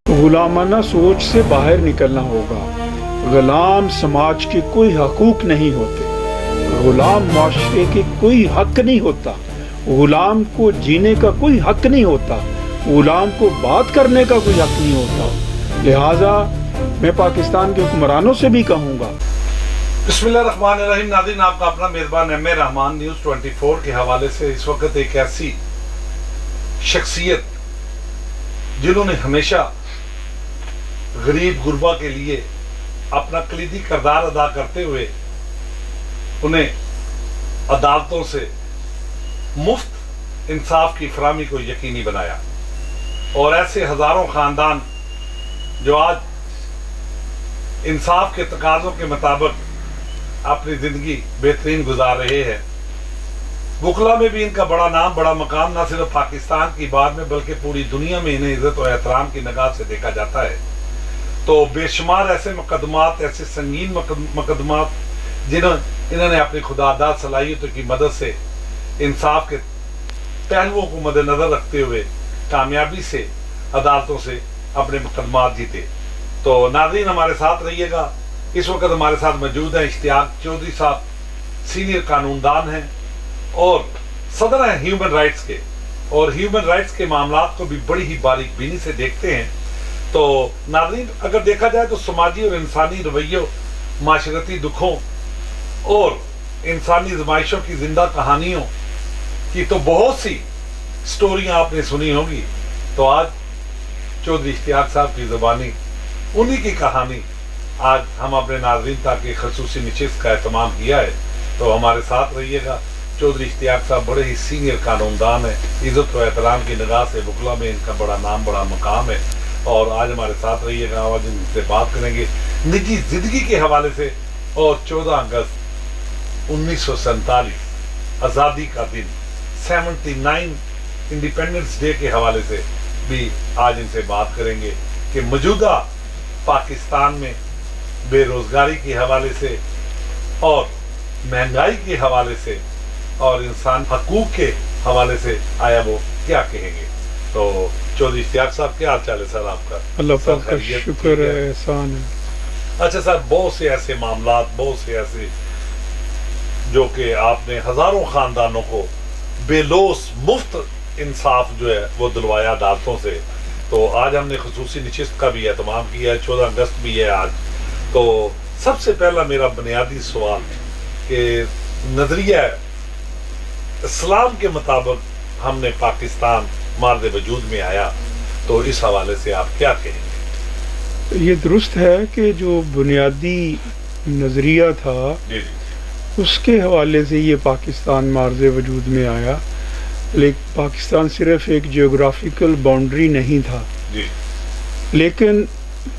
غلامانہ سوچ سے باہر نکلنا ہوگا۔ غلام سماج کے کوئی حقوق نہیں ہوتے، غلام معاشرے کے کوئی حق نہیں ہوتا، غلام کو جینے کا کوئی حق نہیں ہوتا، غلام کو بات کرنے کا کوئی حق نہیں ہوتا۔ لہٰذا میں پاکستان کے حکمرانوں سے بھی کہوں گا۔ بسم اللہ الرحمن الرحیم۔ ناظرین، آپ کا اپنا میزبان ایم اے رحمان نیوز 24 کے حوالے سے اس وقت ایک ایسی شخصیت جنہوں نے ہمیشہ غریب غربا کے لیے اپنا کلیدی کردار ادا کرتے ہوئے انہیں عدالتوں سے مفت انصاف کی فراہمی کو یقینی بنایا، اور ایسے ہزاروں خاندان جو آج انصاف کے تقاضوں کے مطابق اپنی زندگی بہترین گزار رہے ہیں۔ وکلا میں بھی ان کا بڑا نام، بڑا مقام نہ صرف پاکستان کی بات میں بلکہ پوری دنیا میں انہیں عزت و احترام کی نگاہ سے دیکھا جاتا ہے۔ تو بے شمار ایسے مقدمات، ایسے سنگین مقدمات انہوں نے اپنی خداداد صلاحیتوں کی مدد سے انصاف کے پہلوؤں کو مد نظر رکھتے ہوئے کامیابی سے عدالتوں سے اپنے مقدمات جیتے۔ تو ناظرین، ہمارے ساتھ رہیے گا۔ اس وقت ہمارے ساتھ موجود ہیں اشتیاق چودھری صاحب، سینئر قانون دان ہیں اور صدر ہیں ہیومن رائٹس کے، اور ہیومن رائٹس کے معاملات کو بھی بڑی ہی باریک بینی سے دیکھتے ہیں۔ تو ناظرین، اگر دیکھا جائے تو سماجی اور انسانی رویوں، معاشرتی دکھوں اور انسانی زمائشوں کی زندہ کہانیوں کی تو بہت سی سٹوریاں آپ نے سنی ہوگی۔ تو آج چودھری اشتیاق صاحب کی زبانی انہی کی کہانی آج ہم اپنے ناظرین تک ایک خصوصی نشست کا اہتمام کیا ہے۔ تو ہمارے ساتھ رہیے گا۔ چودھری اشتیاق صاحب بڑے ہی سینئر قانون دان ہیں، عزت و احترام کی نگاہ سے وکلا میں ان کا بڑا نام، بڑا مقام ہے، اور آج ہمارے ساتھ رہیے گا۔ آج ان سے بات کریں گے نجی زندگی کے حوالے سے، اور 14 اگست 1947 آزادی کا دن، 79 انڈیپینڈنس ڈے کے حوالے سے بھی آج ان سے بات کریں گے کہ موجودہ پاکستان میں بے روزگاری کے حوالے سے اور مہنگائی کے حوالے سے اور انسان حقوق کے حوالے سے آیا وہ کیا کہیں گے۔ تو چودھری اشتیاق صاحب، کیا حال چال ہے سر آپ کا؟ اللہ پاک کا شکر ہے، احسان ہے۔ اچھا سر، بہت سے ایسے معاملات، بہت سے ایسے جو کہ آپ نے ہزاروں خاندانوں کو بے لوث مفت انصاف جو ہے وہ دلوایا عدالتوں سے۔ تو آج ہم نے خصوصی نشست کا بھی اہتمام کیا ہے، 14 اگست بھی ہے آج۔ تو سب سے پہلا میرا بنیادی سوال کہ نظریہ اسلام کے مطابق ہم نے پاکستان مارد وجود میں آیا، تو اس حوالے سے آپ کیا کہیں گے؟ یہ درست ہے کہ جو بنیادی نظریہ تھا اس کے حوالے سے یہ پاکستان مارز وجود میں آیا، لیکن پاکستان صرف ایک جیوگرافیکل باؤنڈری نہیں تھا، لیکن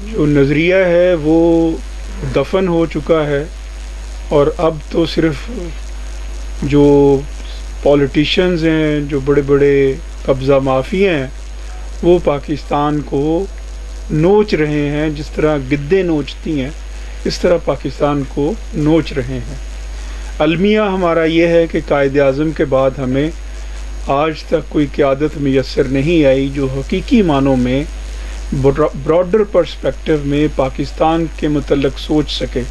جو نظریہ ہے وہ دفن ہو چکا ہے، اور اب تو صرف جو پولیٹیشنز ہیں، جو بڑے بڑے قبضہ مافی ہیں، وہ پاکستان کو نوچ رہے ہیں۔ جس طرح گدے نوچتی ہیں اس طرح پاکستان کو نوچ رہے ہیں۔ المیہ ہمارا یہ ہے کہ قائد اعظم کے بعد ہمیں آج تک کوئی قیادت میسر نہیں آئی جو حقیقی معنوں میں براڈر پرسپیکٹو میں پاکستان کے متعلق سوچ سکے۔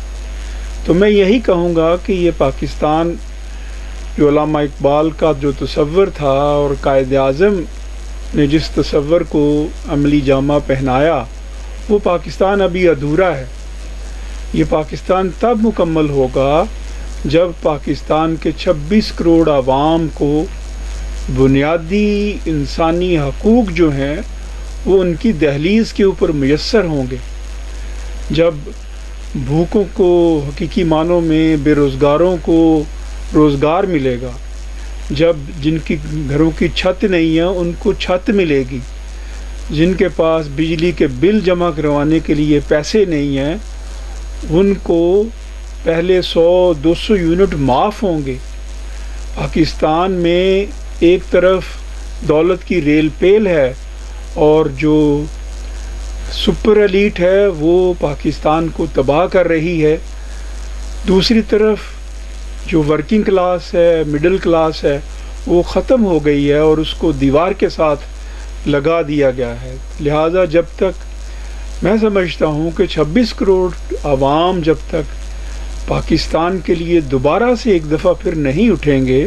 تو میں یہی کہوں گا کہ یہ پاکستان جو علامہ اقبال کا جو تصور تھا اور قائد اعظم نے جس تصور کو عملی جامہ پہنایا، وہ پاکستان ابھی ادھورا ہے۔ یہ پاکستان تب مکمل ہوگا جب پاکستان کے 26 کروڑ عوام کو بنیادی انسانی حقوق جو ہیں وہ ان کی دہلیز کے اوپر میسر ہوں گے، جب بھوکوں کو حقیقی معنوں میں، بے روزگاروں کو روزگار ملے گا، جب جن کی گھروں کی چھت نہیں ہے ان کو چھت ملے گی، جن کے پاس بجلی کے بل جمع کروانے کے لیے پیسے نہیں ہیں ان کو پہلے 100-200 یونٹ معاف ہوں گے۔ پاکستان میں ایک طرف دولت کی ریل پیل ہے اور جو سپر ایلیٹ ہے وہ پاکستان کو تباہ کر رہی ہے، دوسری طرف جو ورکنگ کلاس ہے، مڈل کلاس ہے، وہ ختم ہو گئی ہے اور اس کو دیوار کے ساتھ لگا دیا گیا ہے. لہٰذا جب تک میں سمجھتا ہوں کہ 26 کروڑ عوام جب تک پاکستان کے لیے دوبارہ سے ایک دفعہ پھر نہیں اٹھیں گے،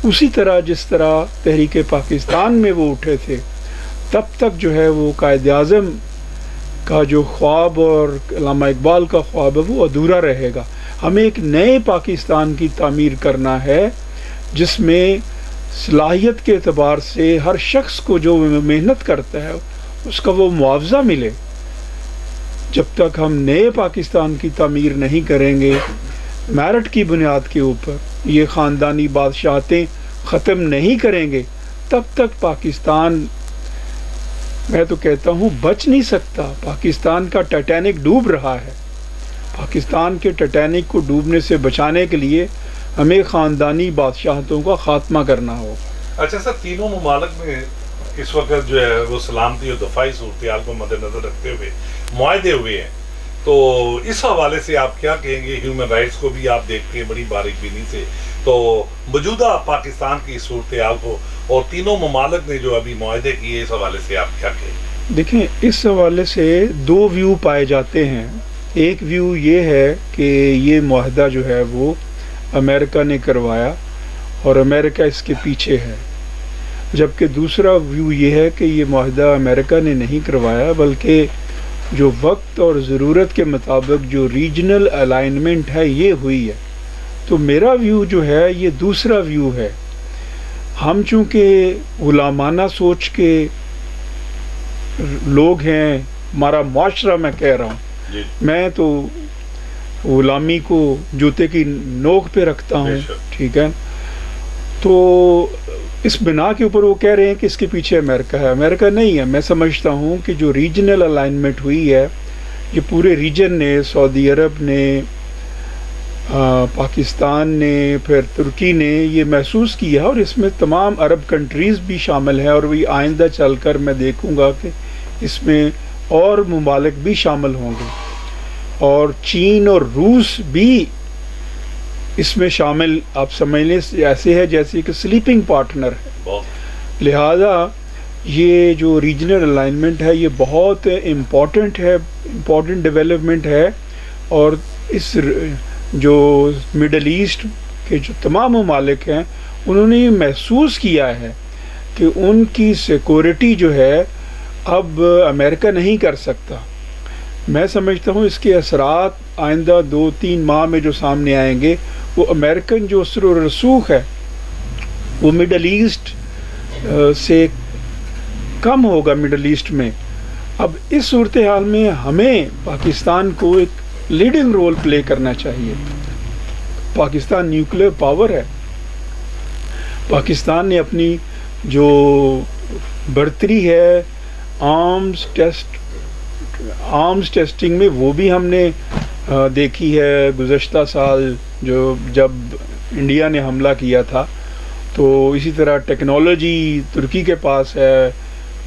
اسی طرح جس طرح تحریک پاکستان میں وہ اٹھے تھے، تب تک جو ہے وہ قائد اعظم کا جو خواب اور علامہ اقبال کا خواب ہے وہ ادھورا رہے گا. ہمیں ایک نئے پاکستان کی تعمیر کرنا ہے جس میں صلاحیت کے اعتبار سے ہر شخص کو جو محنت کرتا ہے اس کا وہ معاوضہ ملے. جب تک ہم نئے پاکستان کی تعمیر نہیں کریں گے، میرٹ کی بنیاد کے اوپر یہ خاندانی بادشاہتیں ختم نہیں کریں گے، تب تک پاکستان، میں تو کہتا ہوں، بچ نہیں سکتا. پاکستان کا ٹائٹینک ڈوب رہا ہے. پاکستان کے ٹائٹینک کو ڈوبنے سے بچانے کے لیے ہمیں خاندانی بادشاہتوں کا خاتمہ کرنا ہوگا. اچھا سر، تینوں ممالک میں اس وقت جو ہے وہ سلامتی اور دفاعی صورتحال کو مد نظر رکھتے ہوئے معاہدے ہوئے ہیں، تو اس حوالے سے آپ کیا کہیں گے؟ ہیومن رائٹس کو بھی آپ دیکھتے ہیں بڑی باریک بینی سے، تو موجودہ پاکستان کی صورتحال کو اور تینوں ممالک نے جو ابھی معاہدے کیے، اس حوالے سے آپ کیا کہیں گے؟ دیکھیں، اس حوالے سے دو ویو پائے جاتے ہیں. ایک ویو یہ ہے کہ یہ معاہدہ جو ہے وہ امریکہ نے کروایا اور امریکہ اس کے پیچھے ہے، جبکہ دوسرا ویو یہ ہے کہ یہ معاہدہ امریکہ نے نہیں کروایا، بلکہ جو وقت اور ضرورت کے مطابق جو ریجنل الائنمنٹ ہے یہ ہوئی ہے. تو میرا ویو جو ہے یہ دوسرا ویو ہے. ہم چونکہ غلامانہ سوچ کے لوگ ہیں، ہمارا معاشرہ، میں کہہ رہا ہوں، میں تو غلامی کو جوتے کی نوک پہ رکھتا ہوں، ٹھیک ہے. تو اس بنا کے اوپر وہ کہہ رہے ہیں کہ اس کے پیچھے امریکہ ہے. امریکہ نہیں ہے. میں سمجھتا ہوں کہ جو ریجنل الائنمنٹ ہوئی ہے، یہ پورے ریجن نے، سعودی عرب نے، پاکستان نے، پھر ترکی نے یہ محسوس کیا، اور اس میں تمام عرب کنٹریز بھی شامل ہیں، اور وہی آئندہ چل کر میں دیکھوں گا کہ اس میں اور ممالک بھی شامل ہوں گے، اور چین اور روس بھی اس میں شامل، آپ سمجھ لیں ایسے ہے جیسے کہ سلیپنگ پارٹنر ہے. لہذا یہ جو ریجنل الائنمنٹ ہے یہ بہت امپورٹنٹ ہے، امپورٹنٹ ڈیولپمنٹ ہے. اور اس جو مڈل ایسٹ کے جو تمام ممالک ہیں انہوں نے یہ محسوس کیا ہے کہ ان کی سیکورٹی جو ہے اب امریکہ نہیں کر سکتا. میں سمجھتا ہوں اس کے اثرات آئندہ 2-3 ماہ میں جو سامنے آئیں گے، وہ امریکن جو اثر و رسوخ ہے وہ مڈل ایسٹ سے کم ہوگا مڈل ایسٹ میں. اب اس صورتحال میں ہمیں پاکستان کو ایک لیڈنگ رول پلے کرنا چاہیے. پاکستان نیوکلیئر پاور ہے. پاکستان نے اپنی جو برتری ہے آرمز ٹیسٹنگ میں، وہ بھی ہم نے دیکھی ہے گزشتہ سال جب انڈیا نے حملہ کیا تھا. تو اسی طرح ٹیکنالوجی ترکی کے پاس ہے،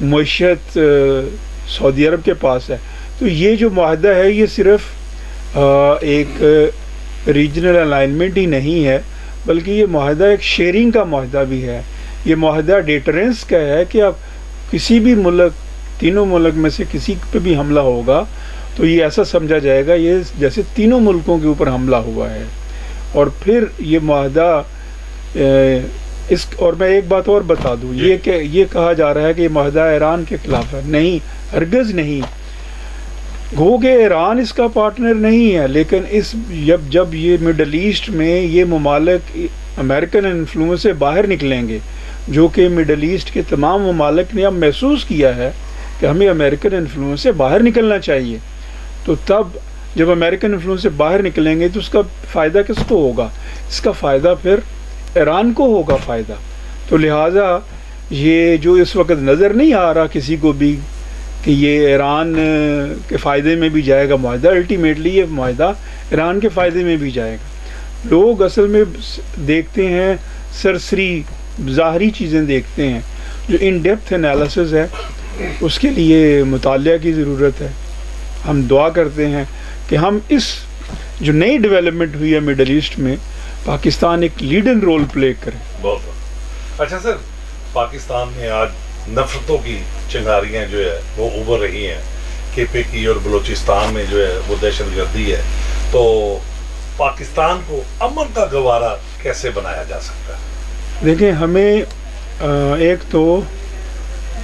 معیشت سعودی عرب کے پاس ہے. تو یہ جو معاہدہ ہے یہ صرف ایک ریجنل الائنمنٹ ہی نہیں ہے، بلکہ یہ معاہدہ ایک شیئرنگ کا معاہدہ بھی ہے. یہ معاہدہ ڈیٹرنس کا ہے کہ اب کسی بھی ملک، تینوں ملک میں سے کسی پہ بھی حملہ ہوگا تو یہ ایسا سمجھا جائے گا یہ جیسے تینوں ملکوں کے اوپر حملہ ہوا ہے. اور پھر یہ معاہدہ اور میں ایک بات اور بتا دوں، یہ کہا جا رہا ہے کہ یہ معاہدہ ایران کے خلاف ہے. نہیں، ہرگز نہیں. گو کہ ایران اس کا پارٹنر نہیں ہے، لیکن جب یہ مڈل ایسٹ میں یہ ممالک امریکن انفلوئنس سے باہر نکلیں گے، جو کہ مڈل ایسٹ کے تمام ممالک نے اب محسوس کیا ہے کہ ہمیں امریکن انفلوئنس سے باہر نکلنا چاہیے، تو تب جب امریکن انفلوئنس سے باہر نکلیں گے تو اس کا فائدہ کس کو ہوگا؟ اس کا فائدہ پھر ایران کو ہوگا فائدہ. تو لہٰذا یہ جو اس وقت نظر نہیں آ رہا کسی کو بھی کہ یہ ایران کے فائدے میں بھی جائے گا معاہدہ، الٹیمیٹلی یہ معاہدہ ایران کے فائدے میں بھی جائے گا. لوگ اصل میں دیکھتے ہیں سرسری ظاہری چیزیں دیکھتے ہیں، جو ان ڈیپتھ انالیسز ہے اس کے لیے مطالعہ کی ضرورت ہے. ہم دعا کرتے ہیں کہ ہم اس جو نئی ڈیولپمنٹ ہوئی ہے مڈل ایسٹ میں، پاکستان ایک لیڈنگ رول پلے کرے. بہت اچھا سر، پاکستان میں آج نفرتوں کی چنگاریاں جو ہے وہ ابھر رہی ہیں. کے پی کی اور بلوچستان میں جو ہے وہ دہشت گردی ہے، تو پاکستان کو امن کا گوارا کیسے بنایا جا سکتا ہے؟ دیکھیں، ہمیں ایک تو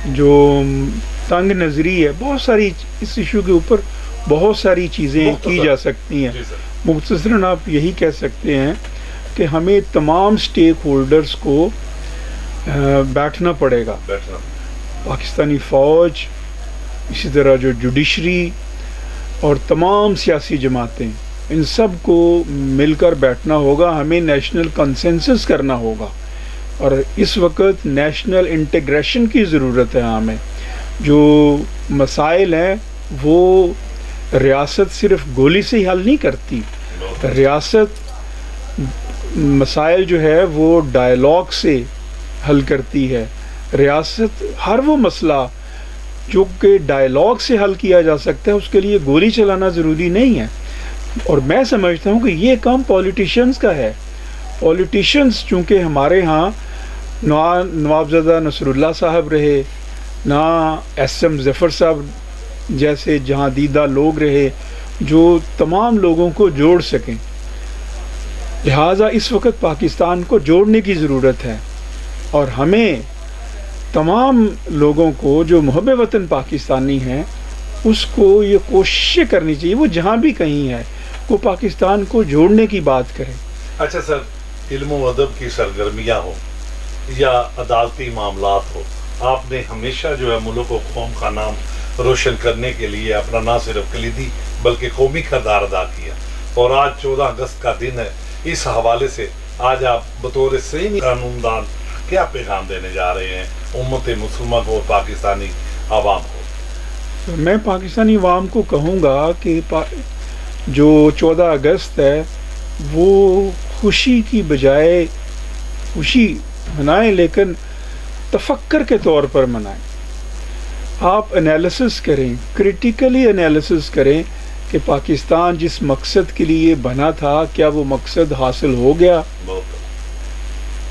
جو تنگ نظری ہے، بہت ساری اس ایشو کے اوپر بہت ساری چیزیں کی جا سکتی ہیں. مختصراً آپ یہی کہہ سکتے ہیں کہ ہمیں تمام سٹیک ہولڈرز کو بیٹھنا پڑے گا. پاکستانی فوج، اسی طرح جو جوڈیشری اور تمام سیاسی جماعتیں، ان سب کو مل کر بیٹھنا ہوگا. ہمیں نیشنل کنسنسس کرنا ہوگا، اور اس وقت نیشنل انٹیگریشن کی ضرورت ہے. ہمیں جو مسائل ہیں وہ ریاست صرف گولی سے ہی حل نہیں کرتی. ریاست مسائل جو ہے وہ ڈائلاگ سے حل کرتی ہے. ریاست ہر وہ مسئلہ جو کہ ڈائلاگ سے حل کیا جا سکتا ہے، اس کے لیے گولی چلانا ضروری نہیں ہے. اور میں سمجھتا ہوں کہ یہ کام پولیٹیشنز کا ہے. پولیٹیشنز چونکہ ہمارے ہاں نوابزادہ نصر اللہ صاحب رہے، نہ ایس ایم ظفر صاحب جیسے جہاں دیدہ لوگ رہے جو تمام لوگوں کو جوڑ سکیں. لہٰذا اس وقت پاکستان کو جوڑنے کی ضرورت ہے، اور ہمیں تمام لوگوں کو جو محب وطن پاکستانی ہیں اس کو یہ کوششیں کرنی چاہیے، وہ جہاں بھی کہیں ہے، وہ پاکستان کو جوڑنے کی بات کریں. اچھا سر، علم و ادب کی سرگرمیاں ہو یا عدالتی معاملات ہو، آپ نے ہمیشہ جو ہے ملک و قوم کا نام روشن کرنے کے لیے اپنا نہ صرف کلیدی بلکہ قومی کردار ادا کیا. اور آج 14 اگست کا دن ہے، اس حوالے سے آج آپ بطور سینئر قانون دان کیا پیغام دینے جا رہے ہیں امت مسلمہ کو اور پاکستانی عوام کو؟ میں پاکستانی عوام کو کہوں گا کہ جو 14 اگست ہے وہ خوشی کی بجائے خوشی منائیں، لیکن تفکر کے طور پر منائیں. آپ انالیسس کریں، کریٹیکلی انالیسس کریں کہ پاکستان جس مقصد کے لیے بنا تھا کیا وہ مقصد حاصل ہو گیا؟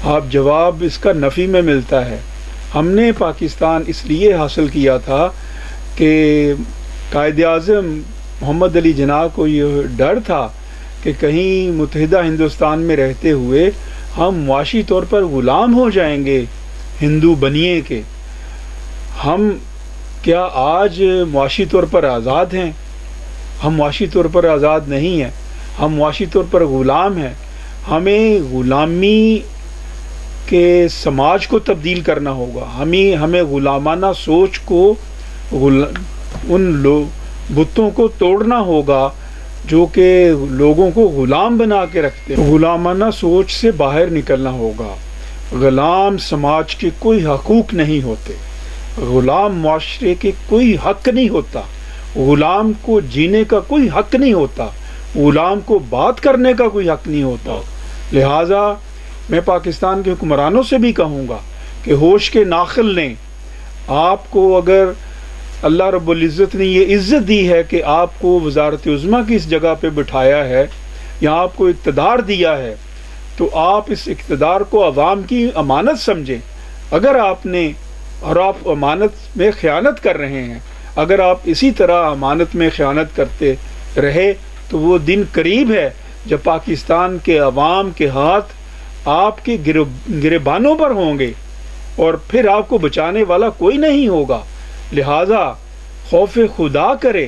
آپ جواب اس کا نفی میں ملتا ہے. ہم نے پاکستان اس لیے حاصل کیا تھا کہ قائد اعظم محمد علی جناح کو یہ ڈر تھا کہ کہیں متحدہ ہندوستان میں رہتے ہوئے ہم معاشی طور پر غلام ہو جائیں گے ہندو بنیے کے. ہم کیا آج معاشی طور پر آزاد ہیں؟ ہم معاشی طور پر آزاد نہیں ہیں، ہم معاشی طور پر غلام ہیں. ہمیں غلامی کے سماج کو تبدیل کرنا ہوگا. ہمیں غلامانہ سوچ کو ان بتوں کو توڑنا ہوگا جو کہ لوگوں کو غلام بنا کے رکھتے ہیں. غلامانہ سوچ سے باہر نکلنا ہوگا. غلام سماج کے کوئی حقوق نہیں ہوتے، غلام معاشرے کے کوئی حق نہیں ہوتا، غلام کو جینے کا کوئی حق نہیں ہوتا، غلام کو بات کرنے کا کوئی حق نہیں ہوتا. لہٰذا میں پاکستان کے حکمرانوں سے بھی کہوں گا کہ ہوش کے ناخل لیں. آپ کو اگر اللہ رب العزت نے یہ عزت دی ہے کہ آپ کو وزارت عظمیٰ کی اس جگہ پہ بٹھایا ہے یا آپ کو اقتدار دیا ہے، تو آپ اس اقتدار کو عوام کی امانت سمجھیں. اگر آپ نے اور آپ امانت میں خیانت کر رہے ہیں، اگر آپ اسی طرح امانت میں خیانت کرتے رہے تو وہ دن قریب ہے جب پاکستان کے عوام کے ہاتھ آپ کے گریبانوں پر ہوں گے اور پھر آپ کو بچانے والا کوئی نہیں ہوگا. لہٰذا خوف خدا کرے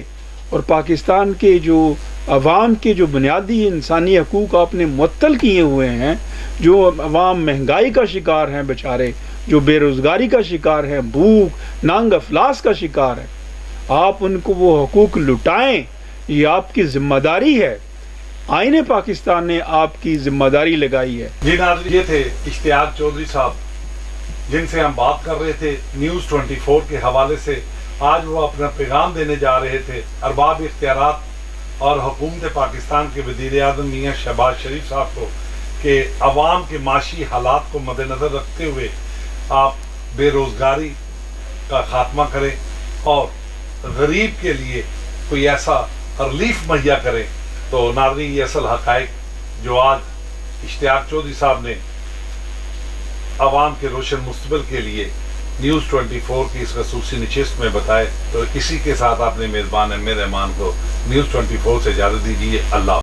اور پاکستان کے جو عوام کے جو بنیادی انسانی حقوق آپ نے معطل کیے ہوئے ہیں، جو عوام مہنگائی کا شکار ہیں بیچارے، جو بے روزگاری کا شکار ہیں، بھوک ننگ افلاس کا شکار ہے، آپ ان کو وہ حقوق لٹائیں. یہ آپ کی ذمہ داری ہے. آئین پاکستان نے آپ کی ذمہ داری لگائی ہے. جی ناظرین، یہ تھے اشتیاق چودھری صاحب جن سے ہم بات کر رہے تھے نیوز 24 کے حوالے سے. آج وہ اپنا پیغام دینے جا رہے تھے ارباب اختیارات اور حکومت پاکستان کے وزیر اعظم میاں شہباز شریف صاحب کو کہ عوام کے معاشی حالات کو مد نظر رکھتے ہوئے آپ بے روزگاری کا خاتمہ کریں اور غریب کے لیے کوئی ایسا ریلیف مہیا کریں تو ناظرین یہ اصل حقائق جو آج اشتیاق چودھری صاحب نے عوام کے روشن مستقبل کے لیے نیوز 24 کی اس خصوصی نشست میں بتائے، تو اسی کے ساتھ آپ نے میزبان احمد رحمان کو نیوز 24 سے اجازت دیجیے۔ اللہ